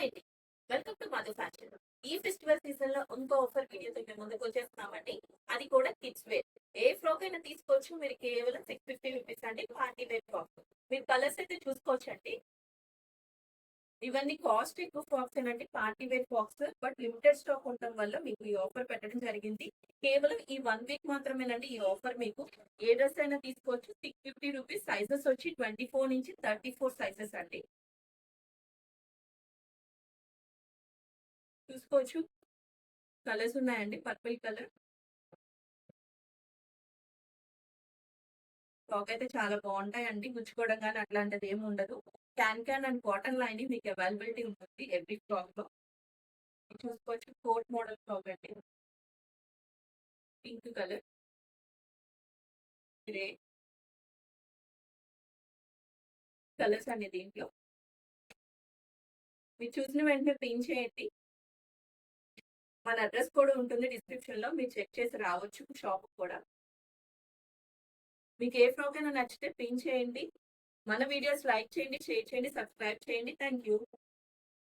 Hi అండి. Welcome to Madhu fashion. ఈ festival season లో ఇంకో ఆఫర్ వీడియోతో మేము ముందుకు వచ్చేస్తున్నామండి. అది కూడా కిడ్స్ వేర్. ఏ ఫ్రాక్ అయినా తీసుకోవచ్చు. మీరు కేవలం 650 రూపీస్ అండి. Party wear frock. మీరు కలర్స్ అయితే చూసుకోవచ్చండి. ఇవన్నీ కాస్ట్ ఎక్కువ ఫ్రాక్స్ ఏనండి. Party wear frocks. But limited stock ఉండటం వల్ల మీకు ఈ ఆఫర్ పెట్టడం జరిగింది. కేవలం ఈ 1 వీక్ మాత్రమేనండి ఈ ఆఫర్ మీకు. ఏ డ్రెస్ అయినా తీసుకోవచ్చు. 650 రూపీస్. సైజెస్ వచ్చి 24 నుంచి 34 సైజెస్ అండి. చూసుకోవచ్చు. కలర్స్ ఉన్నాయండి. పర్పుల్ కలర్ ఫ్రాక్ అయితే చాలా బాగుంటాయండి. గుచ్చుకోవడం కానీ అట్లాంటిది ఏమి ఉండదు. క్యాన్ అండ్ కాటన్ లైనింగ్ మీకు అవైలబిలిటీ ఉంటుంది ఎవ్రీ ఫ్రాక్ లో. చూసుకోవచ్చు. కోట్ మోడల్ ఫ్రాక్ అండి. పింక్ కలర్, గ్రే కలర్స్ అండి దీంట్లో. మీరు చూసిన వెంటనే పిన్ చేయండి. మన అడ్రస్ కూడా ఉంటుంది డిస్క్రిప్షన్ లో. మీరు చెక్ చేసి రావచ్చు షాప్ కూడా. మీకు ఏ ఫ్రాక్ అయినా నచ్చితే పిన్ చేయండి. మన వీడియోస్ లైక్ చేయండి, షేర్ చేయండి, సబ్స్క్రైబ్ చేయండి. Thank you.